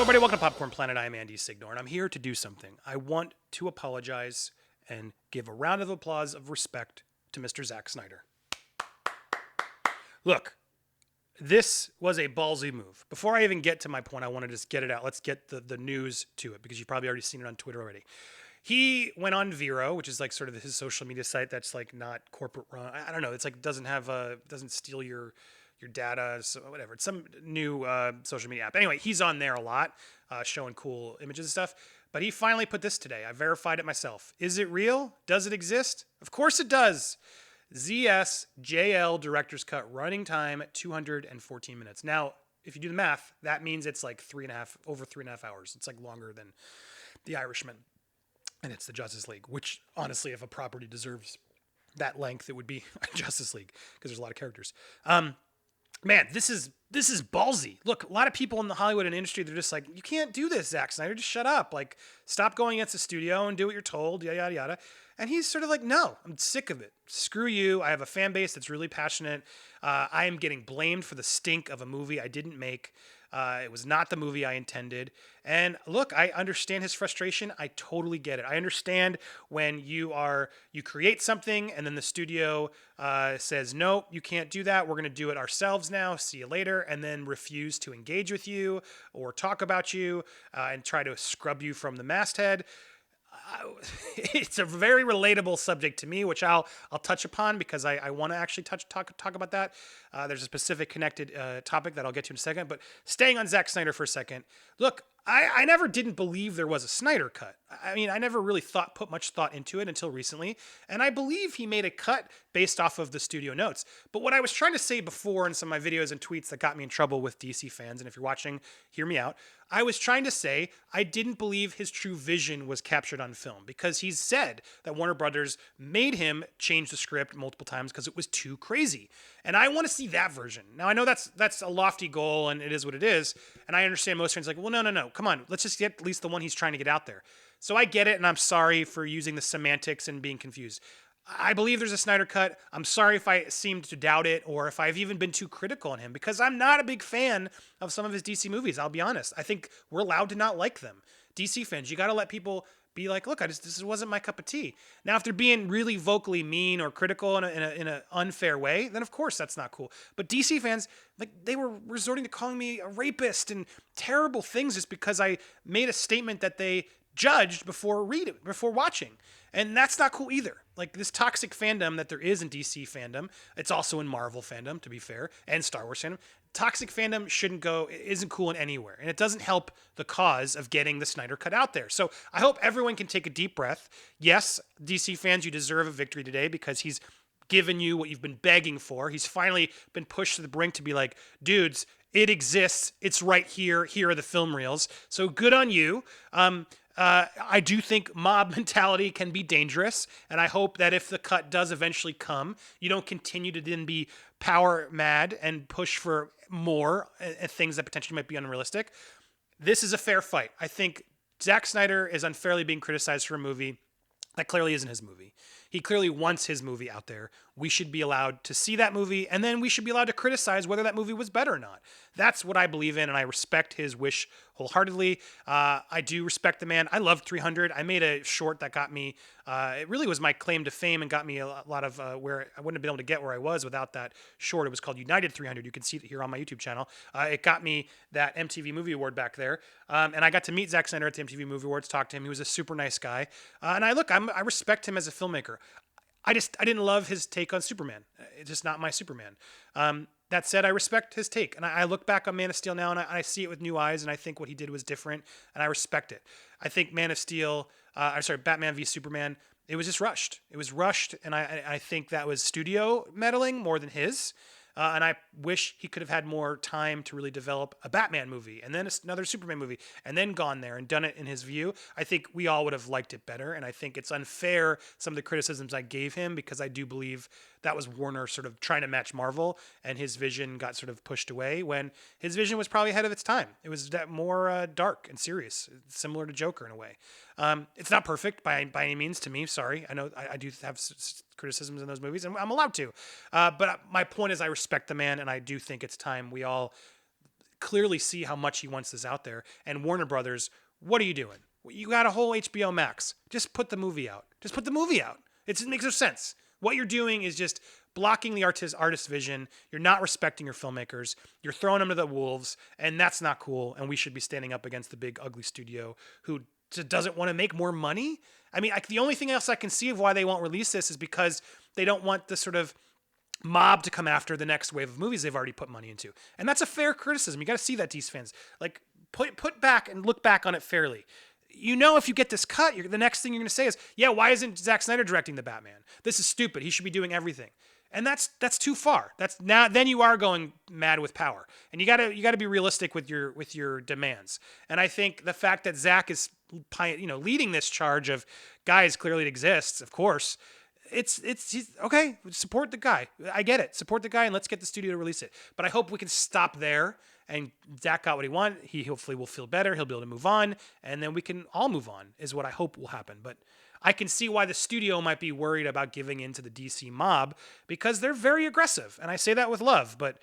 everybody. Welcome to Popcorn Planet. I'm Andy Signor, and I'm here to do something. I want to apologize and give a round of applause of respect to Mr. Zack Snyder. Look, this was a ballsy move. Before I even get to my point, I want to just get it out. Let's get the news to it, because you've probably already seen it on Twitter already. He went on Vero, which is like sort of his social media site that's like not corporate run. I don't know. It's like doesn't steal your data, so whatever. It's some new social media app. Anyway, he's on there a lot, showing cool images and stuff. But he finally put this today. I verified it myself. Is it real? Does it exist? Of course it does. ZSJL Director's Cut, running time 214 minutes. Now, if you do the math, that means it's like over 3.5 hours. It's like longer than The Irishman. And it's the Justice League, which honestly, if a property deserves that length, it would be Justice League, because there's a lot of characters. Man, this is ballsy. Look, a lot of people in the Hollywood and industry, they're just like, you can't do this, Zack Snyder. Just shut up. Like, stop going against the studio and do what you're told, yada, yada, yada. And he's sort of like, no, I'm sick of it. Screw you. I have a fan base that's really passionate. I am getting blamed for the stink of a movie I didn't make. It was not the movie I intended. And look, I understand his frustration. I totally get it. I understand when you create something and then the studio says, no, you can't do that. We're going to do it ourselves now. See you later. And then refuse to engage with you or talk about you and try to scrub you from the masthead. It's a very relatable subject to me, which I'll touch upon, because I want to actually talk about that. There's a specific connected topic that I'll get to in a second. But staying on Zack Snyder for a second, look, I never didn't believe there was a Snyder cut. I mean, I never really put much thought into it until recently, and I believe he made a cut based off of the studio notes. But what I was trying to say before in some of my videos and tweets that got me in trouble with DC fans, and if you're watching, hear me out. I was trying to say I didn't believe his true vision was captured on film, because he's said that Warner Brothers made him change the script multiple times because it was too crazy. And I want to see that version. Now, I know that's a lofty goal, and it is what it is. And I understand most fans are like, well, no. Come on. Let's just get at least the one he's trying to get out there. So I get it, and I'm sorry for using the semantics and being confused. I believe there's a Snyder cut. I'm sorry if I seemed to doubt it, or if I've even been too critical on him, because I'm not a big fan of some of his DC movies. I'll be honest. I think we're allowed to not like them. DC fans, you got to let people be like, look, this wasn't my cup of tea. Now, if they're being really vocally mean or critical in an unfair way, then of course that's not cool. But DC fans, like, they were resorting to calling me a rapist and terrible things just because I made a statement that they judged before watching. And that's not cool either. Like, this toxic fandom that there is in DC fandom, it's also in Marvel fandom, to be fair, and Star Wars fandom. Toxic fandom isn't cool in anywhere. And it doesn't help the cause of getting the Snyder cut out there. So I hope everyone can take a deep breath. Yes, DC fans, you deserve a victory today, because he's given you what you've been begging for. He's finally been pushed to the brink to be like, dudes, it exists. It's right here. Here are the film reels. So good on you. I do think mob mentality can be dangerous, and I hope that if the cut does eventually come, you don't continue to then be power mad and push for more things that potentially might be unrealistic. This is a fair fight. I think Zack Snyder is unfairly being criticized for a movie that clearly isn't his movie. He clearly wants his movie out there. We should be allowed to see that movie, and then we should be allowed to criticize whether that movie was better or not. That's what I believe in, and I respect his wish wholeheartedly. I do respect the man. I loved 300. I made a short that got me, it really was my claim to fame and got me a lot of where I wouldn't have been able to get where I was without that short. It was called United 300. You can see it here on my YouTube channel. It got me that MTV Movie Award back there, and I got to meet Zack Snyder at the MTV Movie Awards, talk to him. He was a super nice guy, and I respect him as a filmmaker. I didn't love his take on Superman. It's just not my Superman. That said, I respect his take. And I look back on Man of Steel now, and I see it with new eyes, and I think what he did was different, and I respect it. I think Batman v Superman, it was just rushed. It was rushed, and I think that was studio meddling more than his. And I wish he could have had more time to really develop a Batman movie and then another Superman movie and then gone there and done it in his view. I think we all would have liked it better. And I think it's unfair, some of the criticisms I gave him, because I do believe that was Warner sort of trying to match Marvel, and his vision got sort of pushed away when his vision was probably ahead of its time. It was more dark and serious, similar to Joker in a way. It's not perfect by any means to me. Sorry. I know I do have criticisms in those movies, and I'm allowed to. But my point is, I respect the man, and I do think it's time we all clearly see how much he wants this out there. And Warner Brothers, what are you doing? You got a whole HBO Max. Just put the movie out. Just put the movie out. It makes no sense. What you're doing is just blocking the artist's vision. You're not respecting your filmmakers. You're throwing them to the wolves, and that's not cool. And we should be standing up against the big ugly studio who doesn't want to make more money. I mean, the only thing else I can see of why they won't release this is because they don't want the sort of mob to come after the next wave of movies they've already put money into. And that's a fair criticism. You got to see that, DC fans. Like, put back and look back on it fairly. You know, if you get this cut, the next thing you're going to say is, yeah, why isn't Zack Snyder directing the Batman? This is stupid. He should be doing everything. And that's too far. Then you are going mad with power. And you gotta be realistic with your demands. And I think the fact that Zack is leading this charge of, guys, clearly it exists, of course. He's okay. Support the guy. I get it. Support the guy, and let's get the studio to release it. But I hope we can stop there. And Zack got what he wanted. He hopefully will feel better. He'll be able to move on, and then we can all move on, is what I hope will happen. But I can see why the studio might be worried about giving in to the DC mob, because they're very aggressive. And I say that with love, but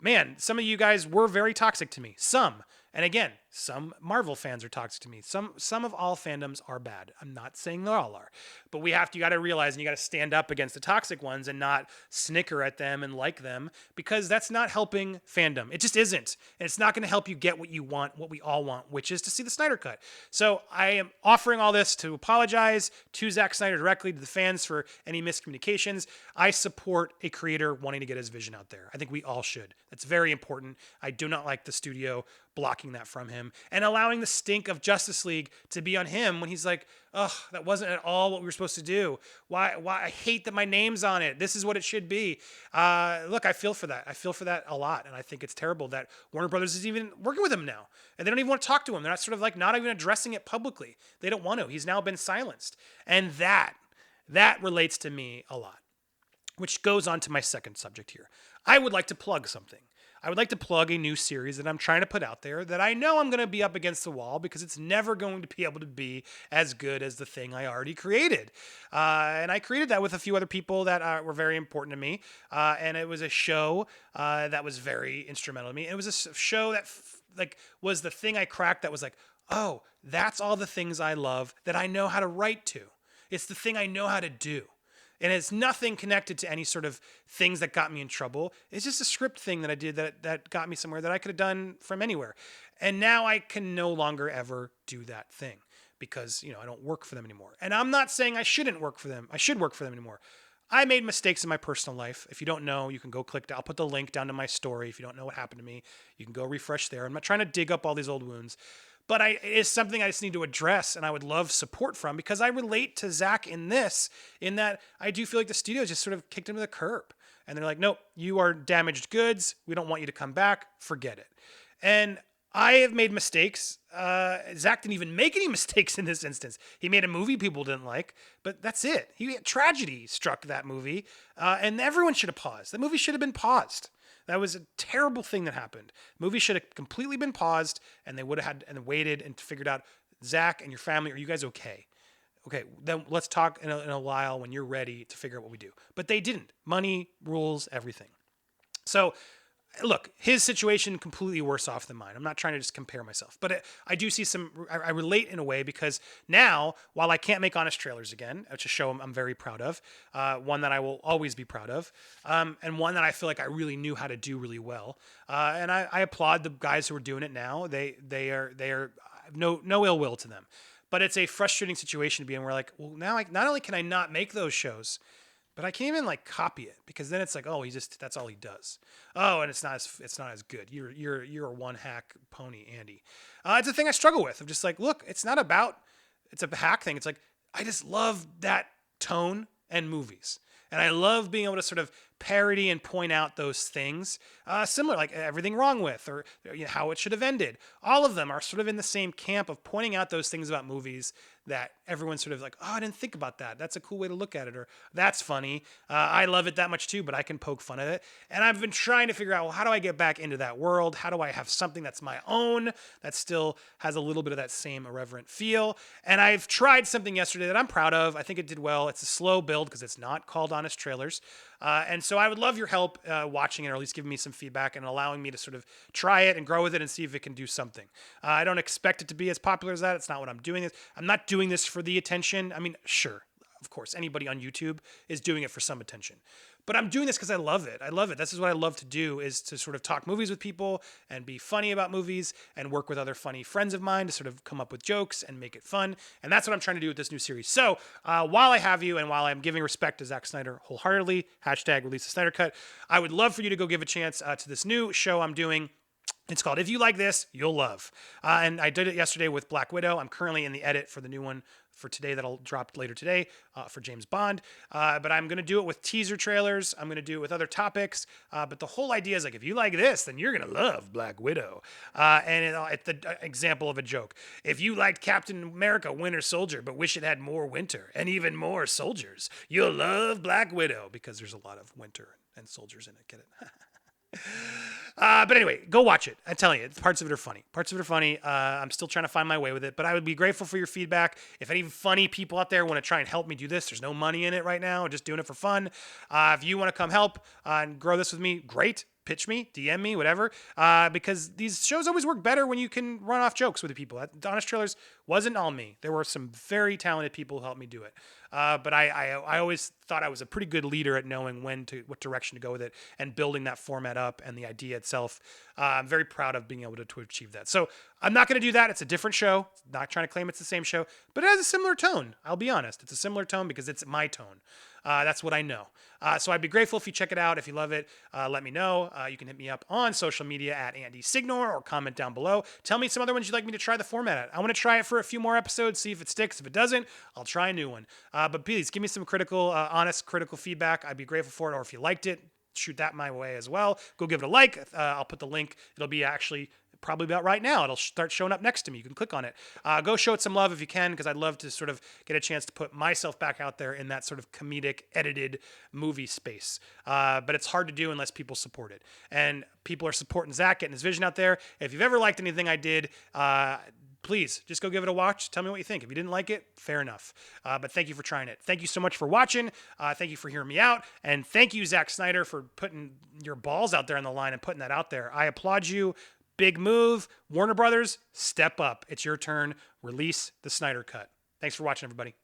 man, some of you guys were very toxic to me. Some. And again, some Marvel fans are toxic to me. Some of all fandoms are bad. I'm not saying they all are. But you got to realize, and you got to stand up against the toxic ones and not snicker at them and like them, because that's not helping fandom. It just isn't. And it's not going to help you get what you want, what we all want, which is to see the Snyder Cut. So I am offering all this to apologize to Zack Snyder directly, to the fans, for any miscommunications. I support a creator wanting to get his vision out there. I think we all should. That's very important. I do not like the studio blocking that from him and allowing the stink of Justice League to be on him when he's like, ugh, that wasn't at all what we were supposed to do. Why? I hate that my name's on it. This is what it should be. Look, I feel for that. I feel for that a lot. And I think it's terrible that Warner Brothers is even working with him now. And they don't even want to talk to him. They're not sort of like not even addressing it publicly. They don't want to. He's now been silenced. And that relates to me a lot, which goes on to my second subject here. I would like to plug something. I would like to plug a new series that I'm trying to put out there that I know I'm going to be up against the wall, because it's never going to be able to be as good as the thing I already created. And I created that with a few other people that were very important to me. And it was a show that was very instrumental to me. And it was a show that was the thing I cracked that was like, oh, that's all the things I love that I know how to write to. It's the thing I know how to do. And it's nothing connected to any sort of things that got me in trouble. It's just a script thing that I did that got me somewhere that I could have done from anywhere. And now I can no longer ever do that thing because, I don't work for them anymore. And I'm not saying I shouldn't work for them. I should work for them anymore. I made mistakes in my personal life. If you don't know, you can go click. I'll put the link down to my story. If you don't know what happened to me, you can go refresh there. I'm not trying to dig up all these old wounds. But it's something I just need to address, and I would love support from, because I relate to Zack in that I do feel like the studio just sort of kicked him to the curb. And they're like, nope, you are damaged goods. We don't want you to come back. Forget it. And I have made mistakes. Zack didn't even make any mistakes in this instance. He made a movie people didn't like, but that's it. Tragedy struck that movie, and everyone should have paused. The movie should have been paused. That was a terrible thing that happened. The movie should have completely been paused, and they would have had and waited and figured out, Zack and your family, are you guys okay? Okay, then let's talk in a while when you're ready to figure out what we do. But they didn't. Money rules everything. So, look, his situation completely worse off than mine. I'm not trying to just compare myself, but I do see I relate in a way, because now, while I can't make honest trailers again, which is a show I'm very proud of, one that I will always be proud of, and one that I feel like I really knew how to do really well, and I applaud the guys who are doing it now. They are no ill will to them, but it's a frustrating situation to be in, where like, well, now not only can I not make those shows, but I can't even copy it, because then it's like, oh, that's all he does. Oh, and it's not as good. You're a one hack pony, Andy. It's a thing I struggle with. I'm just like, look, it's a hack thing. It's like, I just love that tone and movies. And I love being able to sort of parody and point out those things, similar, like Everything Wrong With, or How It Should Have Ended. All of them are sort of in the same camp of pointing out those things about movies that everyone's sort of like, oh, I didn't think about that. That's a cool way to look at it, or that's funny. I love it that much too, but I can poke fun at it. And I've been trying to figure out, well, how do I get back into that world? How do I have something that's my own, that still has a little bit of that same irreverent feel? And I've tried something yesterday that I'm proud of. I think it did well. It's a slow build, because it's not called Honest Trailers. And so I would love your help watching it, or at least giving me some feedback and allowing me to sort of try it and grow with it and see if it can do something. I don't expect it to be as popular as that. It's not what I'm doing. I'm not doing this for the attention. I mean, sure, of course, anybody on YouTube is doing it for some attention. But I'm doing this because I love it. I love it. This is what I love to do, is to sort of talk movies with people and be funny about movies and work with other funny friends of mine to sort of come up with jokes and make it fun. And that's what I'm trying to do with this new series. So while I have you, and while I'm giving respect to Zack Snyder wholeheartedly, hashtag release the Snyder Cut, I would love for you to go give a chance to this new show I'm doing. It's called If You Like This, You'll Love. And I did it yesterday with Black Widow. I'm currently in the edit for the new one for today that'll drop later today for James Bond. But I'm going to do it with teaser trailers. I'm going to do it with other topics. But the whole idea is like, if you like this, then you're going to love Black Widow. It's the example of a joke. If you liked Captain America Winter Soldier, but wish it had more winter and even more soldiers, you'll love Black Widow, because there's a lot of winter and soldiers in it. Get it? But anyway, go watch it. I'm telling you, parts of it are funny. I'm still trying to find my way with it, but I would be grateful for your feedback. If any funny people out there want to try and help me do this, there's no money in it right now. I'm just doing it for fun. If you want to come help and grow this with me, great. Pitch me, DM me, whatever, because these shows always work better when you can run off jokes with the people. Honest Trailers wasn't all me. There were some very talented people who helped me do it. But I always thought I was a pretty good leader at knowing what direction to go with it and building that format up and the idea itself. I'm very proud of being able to achieve that. So I'm not going to do that. It's a different show. Not trying to claim it's the same show, but it has a similar tone. I'll be honest. It's a similar tone because it's my tone. That's what I know. So I'd be grateful if you check it out. If you love it, let me know. You can hit me up on social media at Andy Signor, or comment down below. Tell me some other ones you'd like me to try the format at. I want to try it for a few more episodes, see if it sticks. If it doesn't, I'll try a new one. But please give me some honest critical feedback. I'd be grateful for it. Or if you liked it, shoot that my way as well. Go give it a like. I'll put the link. It'll be actually probably about right now. It'll start showing up next to me. You can click on it. Go show it some love if you can, because I'd love to sort of get a chance to put myself back out there in that sort of comedic, edited movie space. But it's hard to do unless people support it. And people are supporting Zack, getting his vision out there. If you've ever liked anything I did, please just go give it a watch. Tell me what you think. If you didn't like it, fair enough. But thank you for trying it. Thank you so much for watching. Thank you for hearing me out. And thank you, Zack Snyder, for putting your balls out there on the line and putting that out there. I applaud you. Big move. Warner Brothers, step up. It's your turn. Release the Snyder Cut. Thanks for watching, everybody.